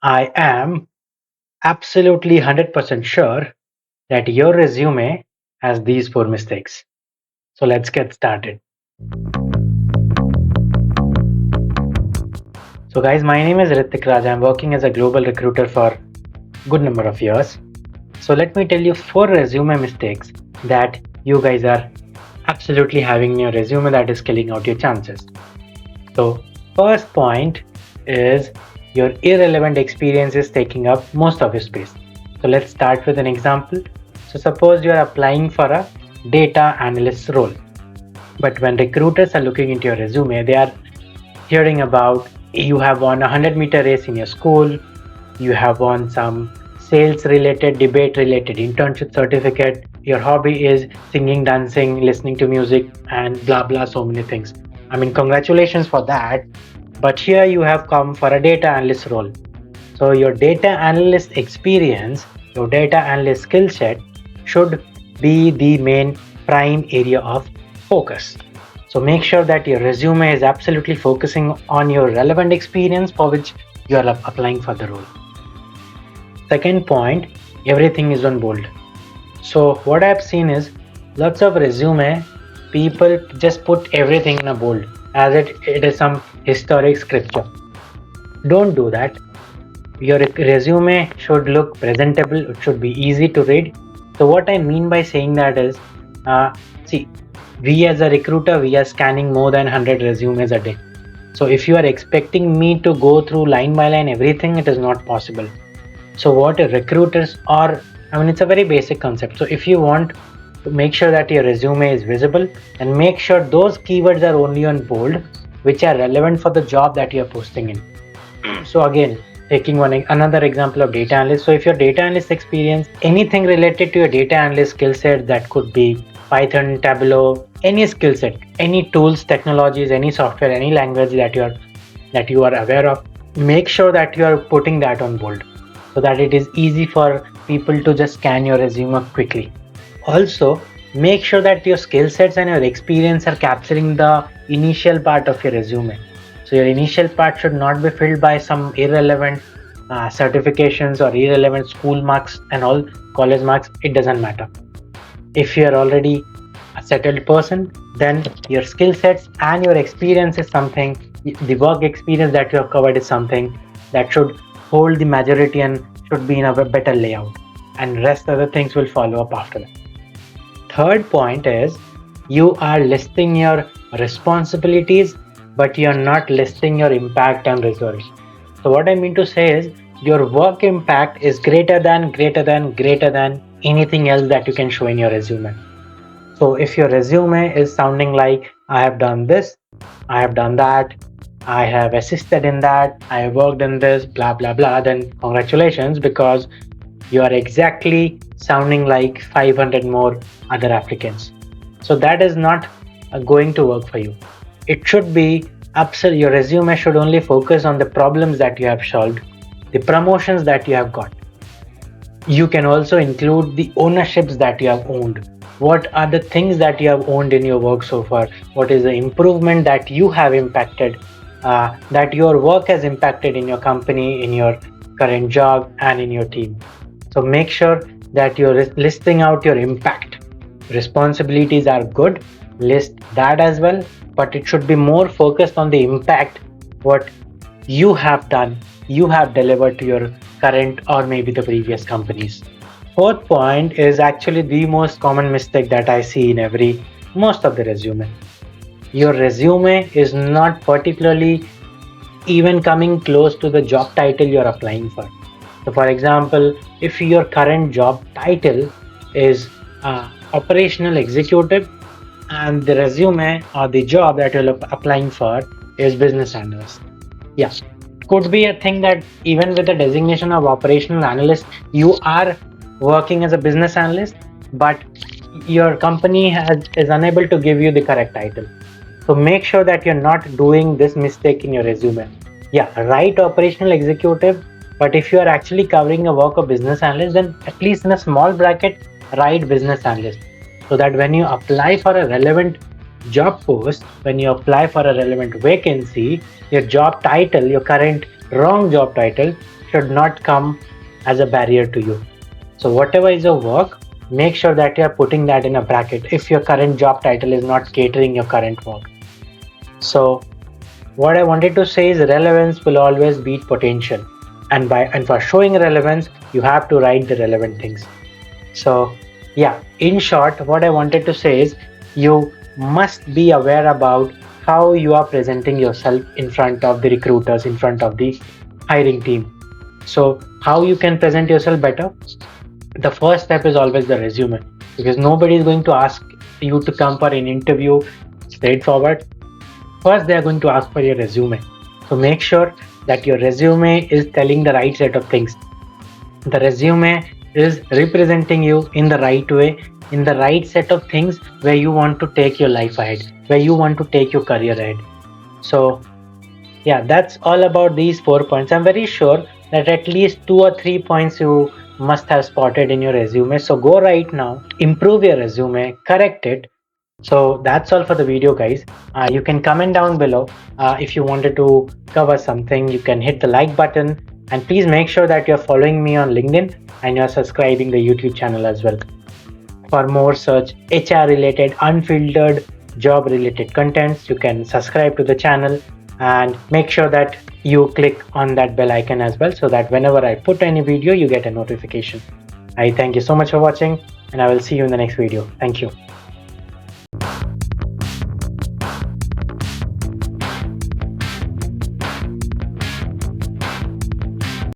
I am absolutely 100% sure that your resume has these four mistakes. So let's get started. So guys, my name is Ritik Raj. I'm working as a global recruiter for a good number of years. So let me tell you four resume mistakes that you guys are absolutely having in your resume that is killing out your chances. So first point is your irrelevant experience is taking up most of your space. So let's start with an example. So suppose you are applying for a data analyst role, but when recruiters are looking into your resume, they are hearing about you have won a 100-meter race in your school, you have won some sales related, debate related internship certificate, your hobby is singing, dancing, listening to music, and blah blah, so many things. I mean, congratulations for that. But here you have come for a data analyst role. So your data analyst experience, your data analyst skill set should be the main prime area of focus. So make sure that your resume is absolutely focusing on your relevant experience for which you are applying for the role. Second point, everything is on bold. So what I've seen is lots of resume, people just put everything in a bold as it is some historic scripture. Don't do that. Your resume should look presentable, it should be easy to read. So what I mean by saying that is, see, we as a recruiter, we are scanning more than 100 resumes a day. So if you are expecting me to go through line by line everything, it is not possible. So what recruiters are, I mean, it's a very basic concept. So if you want to make sure that your resume is visible, and make sure those keywords are only on bold, which are relevant for the job that you are posting in. So again, taking another example of data analyst. So if your data analyst experience, anything related to your data analyst skill set, that could be Python, Tableau, any skill set, any tools, technologies, any software, any language that you are aware of, make sure that you are putting that on bold so that it is easy for people to just scan your resume quickly. Also, make sure that your skill sets and your experience are capturing the initial part of your resume. So your initial part should not be filled by some irrelevant certifications or irrelevant school marks and all, college marks. It doesn't matter. If you are already a settled person, then your skill sets and your experience is something, the work experience that you have covered is something that should hold the majority and should be in a better layout, and rest other things will follow up after that. Third point is you are listing your responsibilities, but you are not listing your impact and results. So what I mean to say is your work impact is greater than anything else that you can show in your resume. So if your resume is sounding like I have done this, I have done that, I have assisted in that, I have worked in this, blah blah blah, then congratulations, because you are exactly sounding like 500 more other applicants. So that is not going to work for you. It should be absolutely, your resume should only focus on the problems that you have solved, the promotions that you have got. You can also include the ownerships that you have owned. What are the things that you have owned in your work so far? What is the improvement that you have impacted, that your work has impacted in your company, in your current job, and in your team? So make sure that you're listing out your impact. Responsibilities are good, list that as well, but it should be more focused on the impact, what you have done, you have delivered to your current or maybe the previous companies. Fourth point is actually the most common mistake that I see in most of the resume. Your resume is not particularly even coming close to the job title you're applying for. So for example, if your current job title is operational executive and the resume or the job that you're applying for is business analyst, yeah, could be a thing that even with the designation of operational analyst, you are working as a business analyst, but your company is unable to give you the correct title. So make sure that you're not doing this mistake in your resume. Yeah, write operational executive, but if you are actually covering a work of business analyst, then at least in a small bracket, write business analyst, so that when you apply for a relevant job post, when you apply for a relevant vacancy, your job title, your current wrong job title should not come as a barrier to you. So whatever is your work, make sure that you are putting that in a bracket if your current job title is not catering your current work. So what I wanted to say is relevance will always beat potential. And for showing relevance, you have to write the relevant things. So yeah, in short, what I wanted to say is you must be aware about how you are presenting yourself in front of the recruiters, in front of the hiring team. So how you can present yourself better? The first step is always the resume, because nobody is going to ask you to come for an interview straightforward. First, they are going to ask for your resume. So make sure that your resume is telling the right set of things. The resume is representing you in the right way, in the right set of things where you want to take your life ahead, where you want to take your career ahead. So yeah, that's all about these 4 points. I'm very sure that at least 2 or 3 points you must have spotted in your resume. So go right now, improve your resume, correct it. So that's all for the video, guys. You can comment down below if you wanted to cover something. You can hit the like button, and please make sure that you're following me on LinkedIn and you're subscribing the YouTube channel as well. For more such HR related, unfiltered, job related contents, you can subscribe to the channel and make sure that you click on that bell icon as well, so that whenever I put any video, you get a notification. I thank you so much for watching, and I will see you in the next video. Thank you.